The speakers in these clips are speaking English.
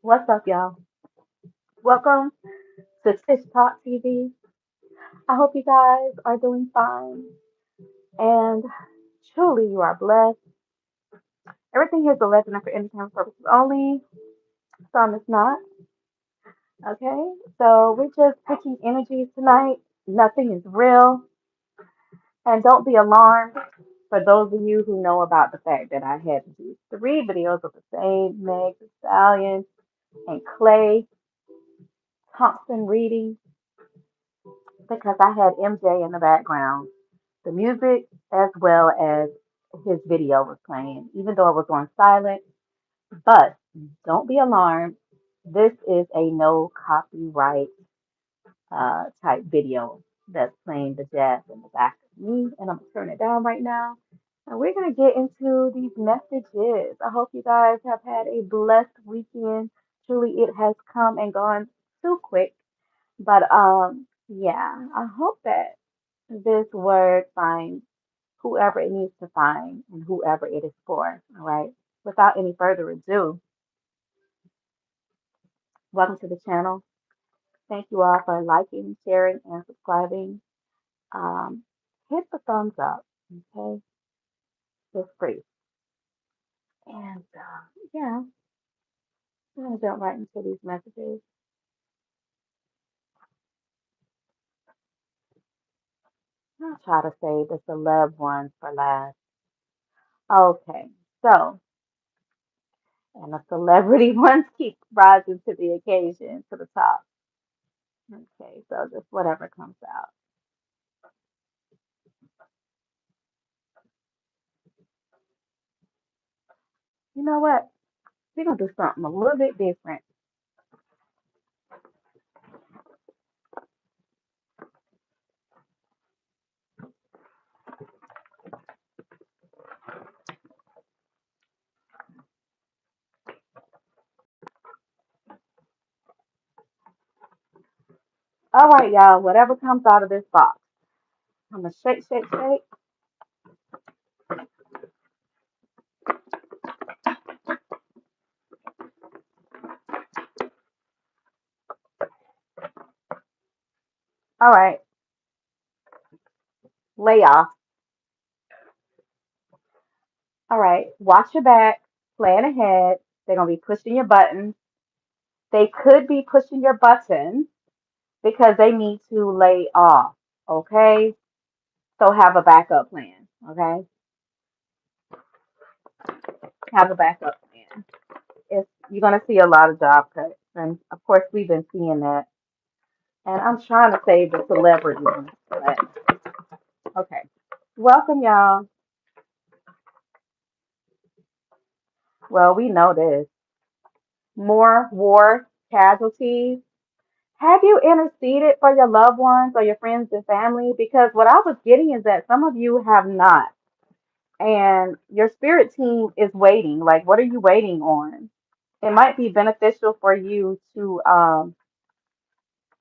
What's up, y'all? Welcome to Tish Talk TV. I hope you guys are doing fine and truly you are blessed. Everything here is a legend and for entertainment purposes only. Some is not. Okay, so we're just picking energies tonight. Nothing is real, and don't be alarmed. For those of you who know about the fact that I had to do three videos of the same Meg Thee Stallion and Clay Thompson reading because I had MJ in the background. The music as well as his video was playing, even though it was on silent. But don't be alarmed. This is a no copyright type video that's playing the jazz in the back of me. And I'm going to turn it down right now. And we're going to get into these messages. I hope you guys have had a blessed weekend. Truly, it has come and gone too quick. But yeah, I hope that this word finds whoever it needs to find and whoever it is for. All right. Without any further ado, welcome to the channel. Thank you all for liking, sharing, and subscribing. Um, Hit the thumbs up. Okay. It's free. And yeah, I'm going to jump right into these messages. I'll try to save the celeb ones for last. Okay. So, and the celebrity ones keep rising to the occasion, to the top. Okay. So just whatever comes out. You know what? We're going to do something a little bit different. All right, y'all. Whatever comes out of this box, I'm gonna shake, shake, shake. All right, lay off. All right, watch your back. Plan ahead. They're gonna be pushing your buttons. They could be pushing your buttons because they need to lay off. Okay, so have a backup plan. Okay, have a backup plan. If you're gonna see a lot of job cuts, and of course we've been seeing that. And I'm trying to save the celebrity ones, but okay. Welcome, y'all. Well, we know this. More war casualties. Have you interceded for your loved ones or your friends and family? Because what I was getting is that some of you have not. And your spirit team is waiting. Like, what are you waiting on? It might be beneficial for you to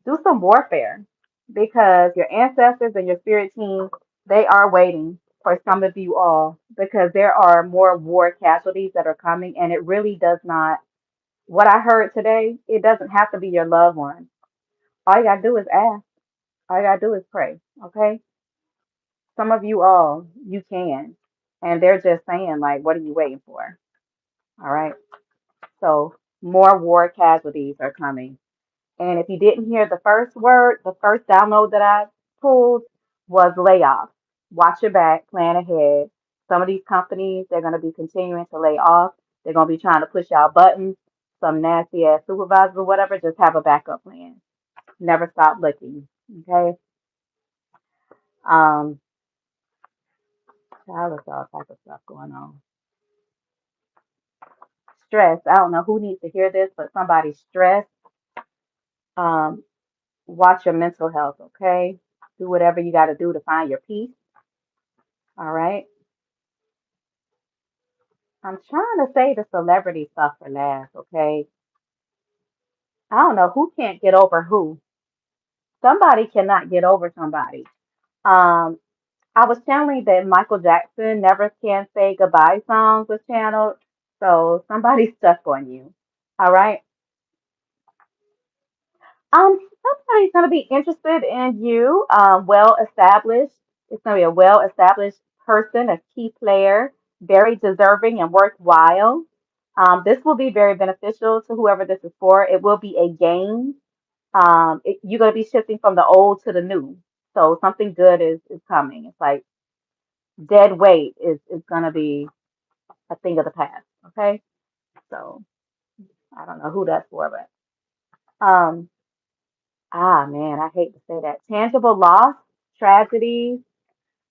do some warfare because your ancestors and your spirit team, they are waiting for some of you all because there are more war casualties that are coming. And it really does not, what I heard today, it doesn't have to be your loved one. All you gotta do is ask. All you gotta do is pray. Okay. Some of you all, you can. And they're just saying, like, what are you waiting for? All right. So more war casualties are coming. And if you didn't hear the first word, the first download that I pulled was layoff. Watch your back, plan ahead. Some of these companies, they're going to be continuing to lay off. They're going to be trying to push out buttons. Some nasty ass supervisors or whatever, just have a backup plan. Never stop looking. Okay. Um, there's all type of stuff going on. Stress. I don't know who needs to hear this, but somebody's stressed. Um, Watch your mental health, okay? Do whatever you got to do to find your peace. All right. I'm trying to say the celebrity stuff for last, okay? I don't know who can't get over who. Somebody cannot get over somebody. Um, I was channeling that Michael Jackson Never Can Say Goodbye song was channeled. So somebody's stuck on you. All right. Somebody's gonna be interested in you. Well established. It's gonna be a well established person, a key player, very deserving and worthwhile. This will be very beneficial to whoever this is for. It will be a gain. You're gonna be shifting from the old to the new. So something good is coming. It's like dead weight is gonna be a thing of the past. Okay. So I don't know who that's for, but man, I hate to say that. Tangible loss, tragedy.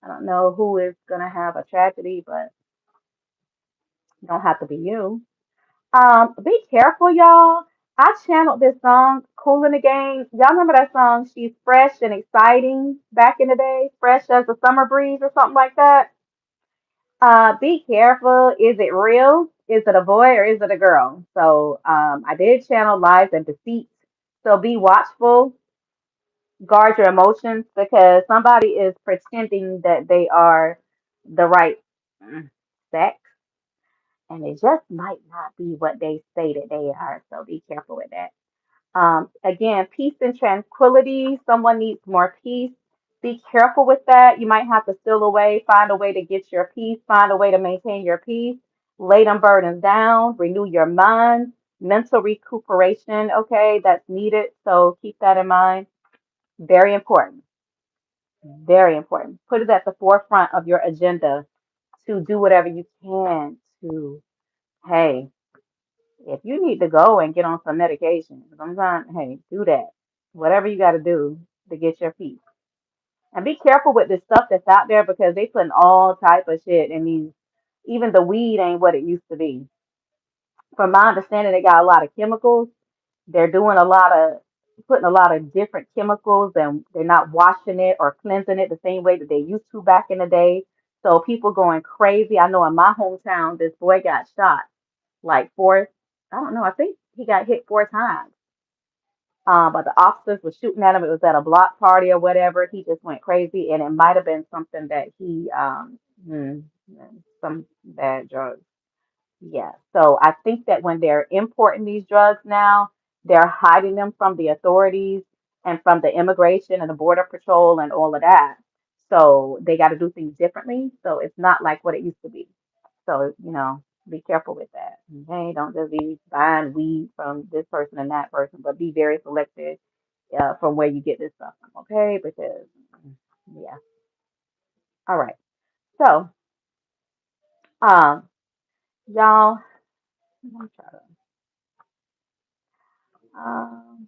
I don't know who is gonna have a tragedy, but it don't have to be you. Be careful, y'all. I channeled this song, Cool in the Game. Y'all remember that song? She's fresh and exciting back in the day, fresh as a summer breeze or something like that. Be careful. Is it real? Is it a boy or is it a girl? So I did channel lies and deceit. So be watchful, guard your emotions because somebody is pretending that they are the right sex and it just might not be what they say that they are. So be careful with that. Again, peace and tranquility. Someone needs more peace. Be careful with that. You might have to steal away, find a way to get your peace, find a way to maintain your peace, lay them burdens down, renew your mind, mental recuperation. Okay, that's needed. So keep that in mind. Very important. Very important. Put it at the forefront of your agenda to do whatever you can to, hey, if you need to go and get on some medication, sometimes, hey, do that. Whatever you got to do to get your peace. And be careful with this stuff that's out there because they putting all type of shit in these. Even the weed ain't what it used to be. From my understanding, they got a lot of chemicals. They're doing a lot of putting a lot of different chemicals and they're not washing it or cleansing it the same way that they used to back in the day. So people going crazy. I know in my hometown, this boy got shot like four, I don't know, I think he got hit 4 times. But the officers were shooting at him. It was at a block party or whatever. He just went crazy, and it might have been something that he, hmm, some bad drugs. Yeah. So I think that when they're importing these drugs now, they're hiding them from the authorities and from the immigration and the border patrol and all of that. So they got to do things differently. So it's not like what it used to be. So, be careful with that. Okay. Don't just be buying weed from this person and that person, but be very selective from where you get this stuff from. Okay. Because, yeah. All right. So, um, y'all, I'm gonna try to, um,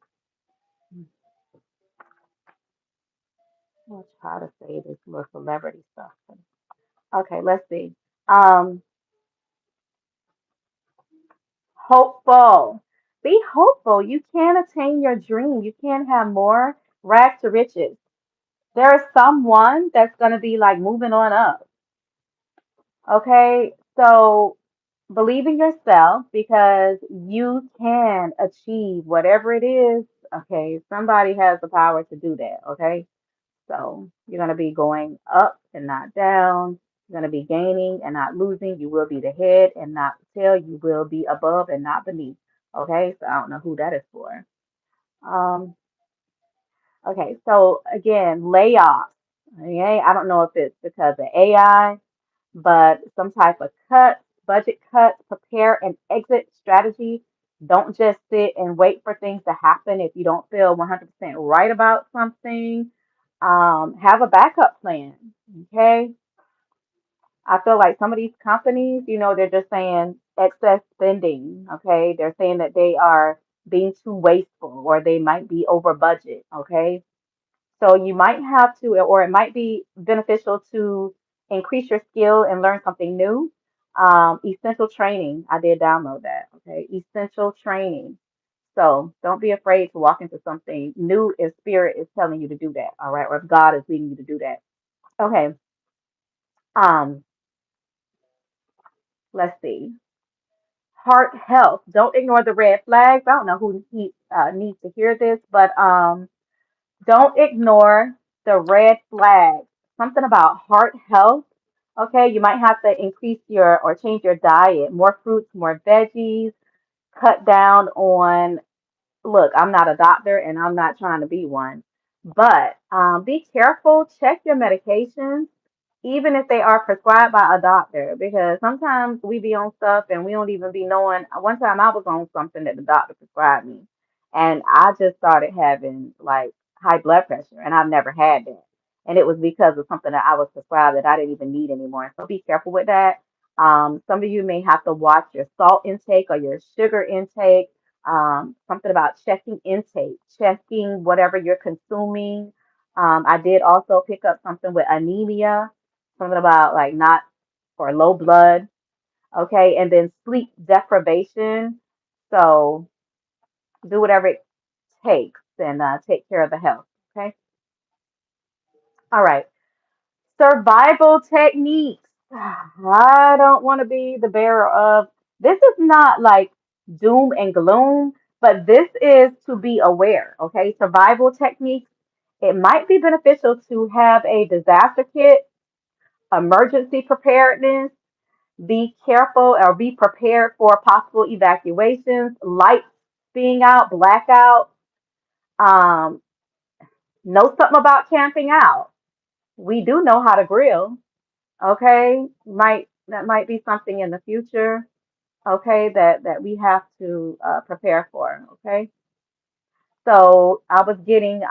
I'll try to say this little celebrity stuff. Okay, let's see. Um, Hopeful. Be hopeful. You can attain your dream. You can have more rags to riches. There is someone that's going to be like moving on up. Okay, so believe in yourself because you can achieve whatever it is. Okay, somebody has the power to do that. Okay. So you're going to be going up and not down. You're going to be gaining and not losing. You will be the head and not the tail. You will be above and not beneath. Okay, so I don't know who that is for. Um, okay, so again, layoffs. Okay, I don't know if it's because of AI, but some type of cuts, budget cuts, prepare an exit strategy. Don't just sit and wait for things to happen if you don't feel 100% right about something. Have a backup plan. Okay. I feel like some of these companies, they're just saying excess spending. Okay. They're saying that they are being too wasteful or they might be over budget. Okay. So you might have to, or it might be beneficial to increase your skill and learn something new. Essential training. I did download that. Okay. Essential training. So don't be afraid to walk into something new if spirit is telling you to do that. All right. Or if God is leading you to do that. Okay. Um, let's see. Heart health. Don't ignore the red flags. I don't know who needs to hear this, but don't ignore the red flags. Something about heart health. Okay, you might have to increase your or change your diet. More fruits, more veggies. Cut down on look, I'm not a doctor and I'm not trying to be one, but be careful, check your medications, even if they are prescribed by a doctor, because sometimes we be on stuff and we don't even be knowing. One time I was on something that the doctor prescribed me, and I just started having like high blood pressure, and I've never had that. And it was because of something that I was prescribed that I didn't even need anymore. So be careful with that. Some of you may have to watch your salt intake or your sugar intake. Something about checking intake, checking whatever you're consuming. I did also pick up something with anemia, something about like not or low blood, okay, and then sleep deprivation. So do whatever it takes and take care of the health, okay? All right. Survival techniques. I don't want to be the bearer of this is not like doom and gloom, but this is to be aware, okay? Survival techniques. It might be beneficial to have a disaster kit, emergency preparedness, be careful or be prepared for possible evacuations, lights being out, blackout. Um, know something about camping out. We do know how to grill. Okay, might that might be something in the future. Okay, that we have to prepare for. Okay, so I was getting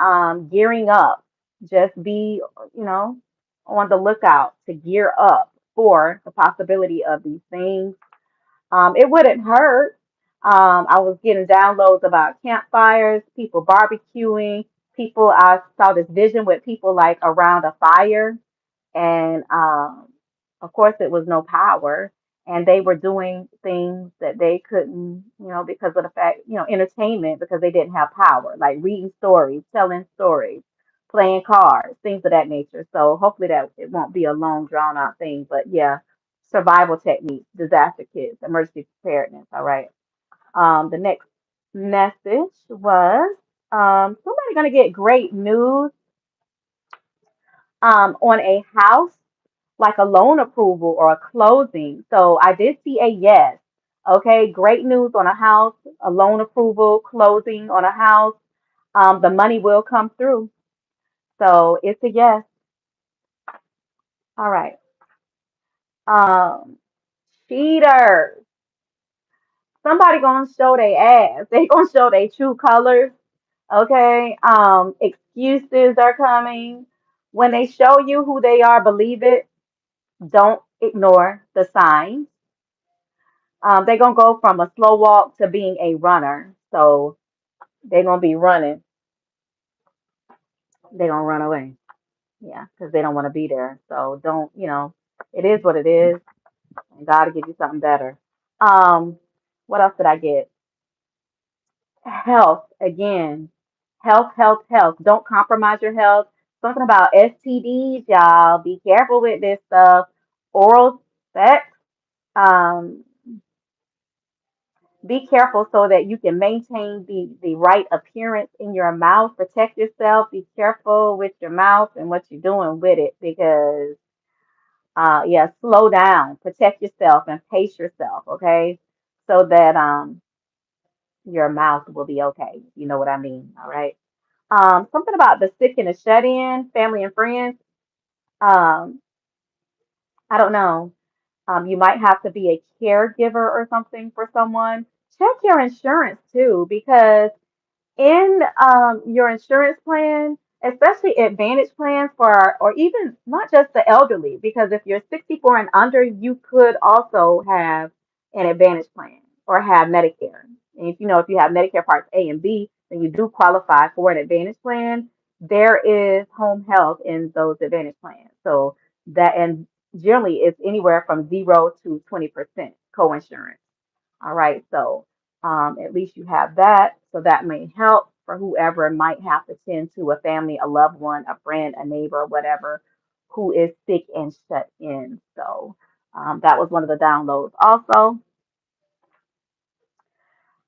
gearing up. Just be on the lookout to gear up for the possibility of these things. It wouldn't hurt. I was getting downloads about campfires, people barbecuing, people. I saw this vision with people like around a fire, and of course, it was no power, and they were doing things that they couldn't, because of the fact, entertainment because they didn't have power, like reading stories, telling stories, playing cards, things of that nature. So hopefully that it won't be a long, drawn out thing. But yeah, survival techniques, disaster kits, emergency preparedness. All right. The next message was somebody gonna get great news on a house, like a loan approval or a closing. So I did see a yes. Okay, great news on a house, a loan approval, closing on a house. The money will come through. So it's a yes. All right. Um, cheaters. Somebody gonna show their ass. They gonna show their true colors. Okay. Excuses are coming. When they show you who they are, believe it. Don't ignore the signs. They're gonna go from a slow walk to being a runner. So they're gonna be running. They're gonna run away. Yeah, because they don't want to be there. So don't, it is what it is, and God will give you something better. Um, what else did I get? Health again. Health, health, health. Don't compromise your health. Something about STDs, y'all. Be careful with this stuff. Oral sex. Um, Be careful so that you can maintain the right appearance in your mouth. Protect yourself. Be careful with your mouth and what you're doing with it because, yeah, slow down. Protect yourself and pace yourself, okay? So that your mouth will be okay. You know what I mean, all right? Something about the sick and the shut in, family and friends. Um, I don't know. You might have to be a caregiver or something for someone. Check your insurance too, because in your insurance plan, especially advantage plans for, or even not just the elderly, because if you're 64 and under, you could also have an advantage plan or have Medicare. And if you have Medicare Parts A and B, then you do qualify for an advantage plan. There is home health in those advantage plans. So that, and generally it's anywhere from 0 to 20% co-insurance. All right, so at least you have that. So that may help for whoever might have to tend to a family, a loved one, a friend, a neighbor, whatever, who is sick and shut in. So that was one of the downloads. Also,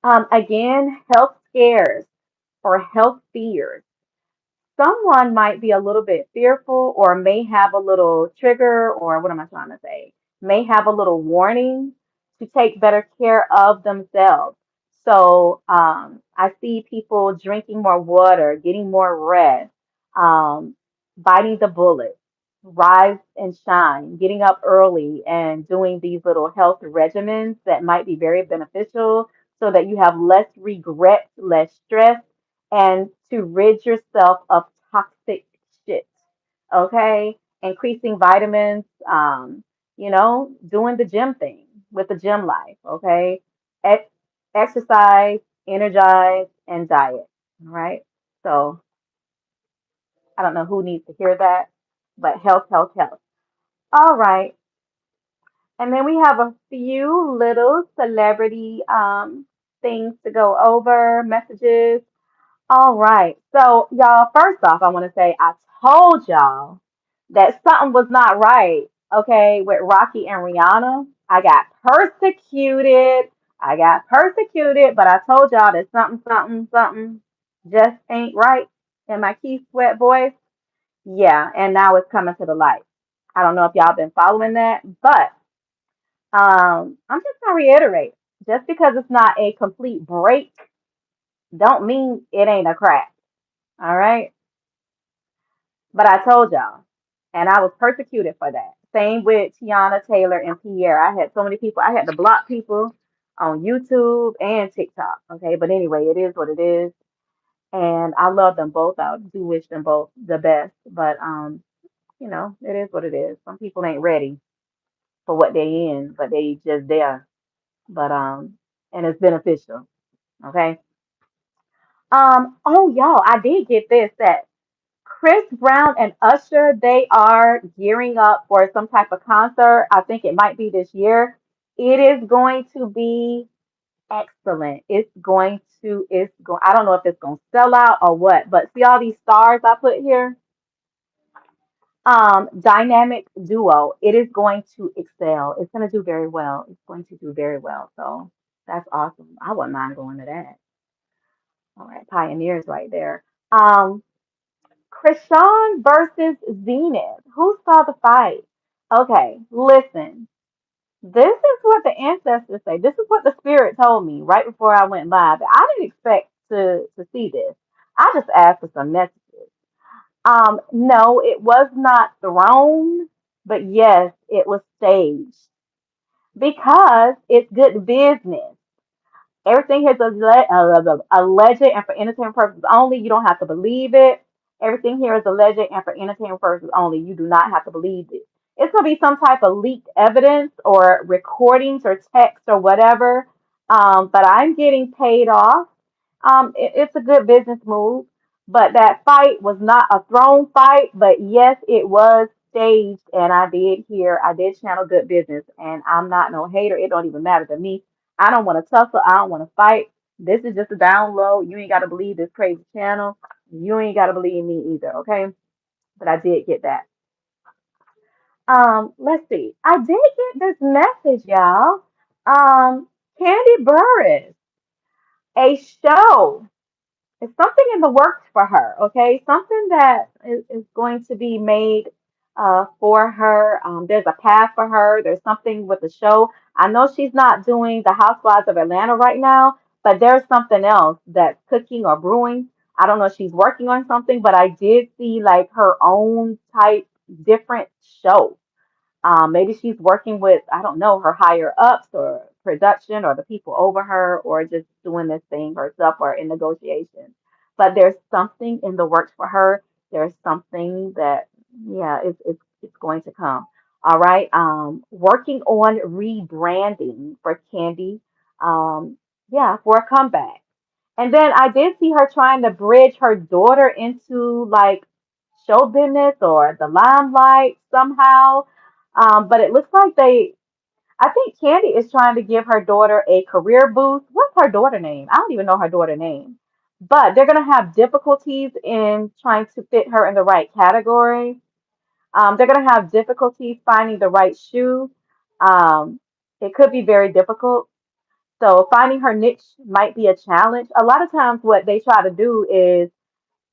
again, health scares or health fears. Someone might be a little bit fearful or may have a little trigger, or what am I trying to say? May have a little warning to take better care of themselves. So I see people drinking more water, getting more rest, um, biting the bullet, rise and shine, getting up early and doing these little health regimens that might be very beneficial so that you have less regret, less stress, and to rid yourself of toxic shit. Okay? Increasing vitamins, doing the gym thing with the gym life. Okay? Ex- Exercise, energize, and diet. All right? So I don't know who needs to hear that, but health, health, health. All right. And then we have a few little celebrity things to go over, messages. All right. So, y'all, first off, I want to say I told y'all that something was not right, okay, with Rocky and Rihanna. I got persecuted. I got persecuted, but I told y'all that something, something, something just ain't right in my Keith Sweat voice. Yeah, and now it's coming to the light. I don't know if y'all been following that, but I'm just gonna reiterate, just because it's not a complete break, don't mean it ain't a crack. All right. But I told y'all, and I was persecuted for that. Same with Tiana Taylor and Pierre. I had so many people, I had to block people on YouTube and TikTok. Okay. But anyway, it is what it is. And I love them both. I do wish them both the best. But it is what it is. Some people ain't ready for what they in, but they just there. But and it's beneficial. Okay. Oh y'all, I did get this that Chris Brown and Usher, they are gearing up for some type of concert. I think it might be this year. It is going to be excellent. I don't know if it's going to sell out or what, but see all these stars I put here? Dynamic duo. It is going to excel. It's going to do very well. It's going to do very well. So that's awesome. I wouldn't mind going to that. All right, pioneers right there. Um, Chrisean versus Zenith. Who saw the fight? Okay, listen. This is what the ancestors say. This is what the spirit told me right before I went live. I didn't expect to see this. I just asked for some messages. No, it was not thrown, but yes, it was staged because it's good business. Everything is alleged and for entertainment purposes only. You don't have to believe it. Everything here is alleged and for entertainment purposes only. You do not have to believe it. It's going to be some type of leaked evidence or recordings or text or whatever. But I'm getting paid off. It's a good business move. But that fight was not a throne fight. But yes, it was staged. And I did channel good business. And I'm not no hater. It don't even matter to me. I don't want to tussle. I don't want to fight. This is just a download. You ain't got to believe this crazy channel. You ain't got to believe me either, okay? But I did get that. Let's see. I did get this message, y'all. Candy Burris, a show. It's something in the works for her, okay? Something that is going to be made for her. There's a path for her. There's something with the show. I know she's not doing the Housewives of Atlanta right now, but there's something else that's cooking or brewing. I don't know if she's working on something, but I did see like her own type different show. Maybe she's working with, I don't know, her higher ups or production or the people over her or just doing this thing herself or in negotiations. But there's something in the works for her. There's something that, yeah, it's going to come. All right. Working on rebranding for Candy. Yeah, for a comeback. And then I did see her trying to bridge her daughter into like show business or the limelight somehow. But it looks like I think Candy is trying to give her daughter a career boost. What's her daughter name? I don't even know her daughter name. But they're going to have difficulties in trying to fit her in the right category. They're going to have difficulties finding the right shoe. Um, it could be very difficult. So finding her niche might be a challenge. A lot of times, what they try to do is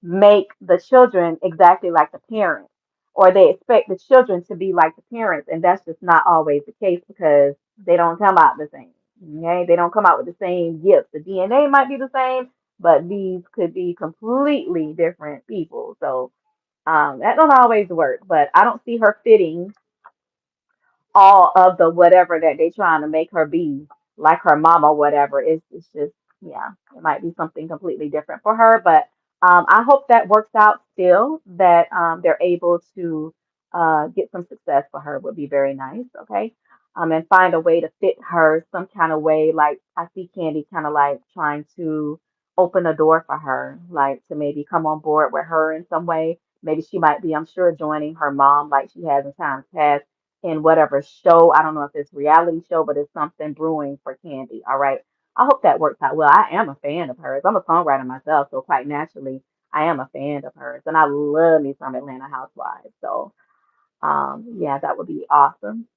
make the children exactly like the parents, or they expect the children to be like the parents, and that's just not always the case because they don't come out the same. Okay, they don't come out with the same gifts. The DNA might be the same, but these could be completely different people. So that don't always work, but I don't see her fitting all of the whatever that they trying to make her be, like her mama, or whatever. It's just, yeah, it might be something completely different for her. But I hope that works out still, that they're able to get some success for her would be very nice. Okay. And find a way to fit her some kind of way. Like I see Candy kind of like trying to open a door for her, like to maybe come on board with her in some way. Maybe she might be, I'm sure, joining her mom like she has in times past in whatever show. I don't know if it's reality show, but it's something brewing for Candy. All right. I hope that works out well. I am a fan of hers. I'm a songwriter myself, so quite naturally, I am a fan of hers, and I love me some Atlanta Housewives. So, yeah, that would be awesome.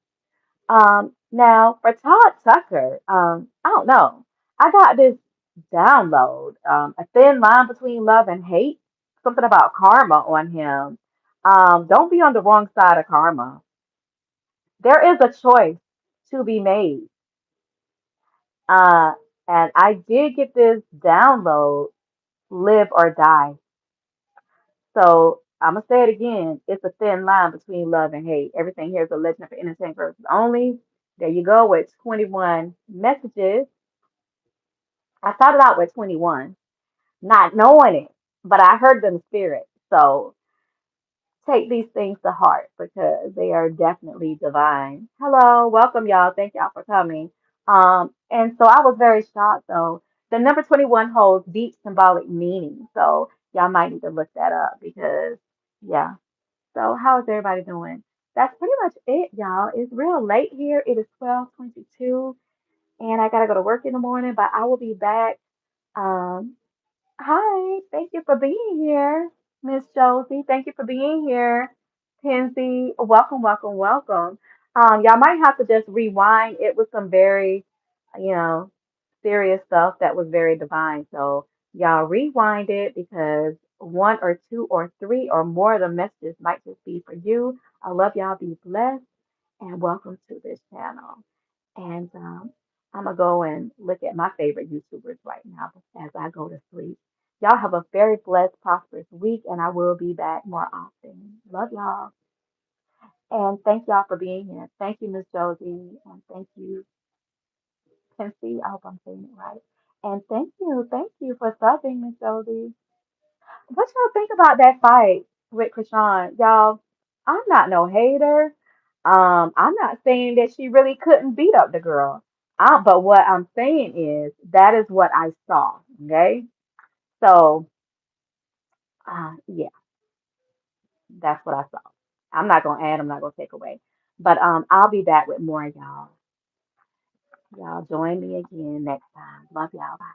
Now for Todd Tucker, I don't know. I got this download, a thin line between love and hate, something about karma on him. Don't be on the wrong side of karma. There is a choice to be made. Uh, and I did get this download, live or die. So I'm gonna say it again. It's a thin line between love and hate. Everything here is a legend for entertainment purposes only. There you go with 21 messages. I started out with 21, not knowing it, but I heard them spirit. So take these things to heart because they are definitely divine. Hello, welcome y'all. Thank y'all for coming. And so I was very shocked though. The number 21 holds deep symbolic meaning. So y'all might need to look that up because yeah. So how is everybody doing? That's pretty much it, y'all. It's real late here. It is 12:22 and I gotta go to work in the morning, but I will be back. Um, Hi, thank you for being here, Miss Josie. Thank you for being here, Kenzie. Welcome, welcome, welcome. Y'all might have to just rewind. It was some very, you know, serious stuff that was very divine. So y'all rewind it because one or two or three or more of the messages might just be for you. I love y'all. Be blessed and welcome to this channel. And I'm gonna go and look at my favorite YouTubers right now as I go to sleep. Y'all have a very blessed, prosperous week, and I will be back more often. Love y'all. And thank y'all for being here. Thank you, Miss Josie. And thank you, Quincy. I hope I'm saying it right. And thank you for subbing, Miss Josie. What y'all think about that fight with Chrisean? Y'all, I'm not no hater. I'm not saying that she really couldn't beat up the girl. But what I'm saying is that is what I saw. Okay. So, yeah, that's what I saw. I'm not gonna add, I'm not gonna take away. But I'll be back with more y'all. Y'all join me again next time. Love y'all. Bye.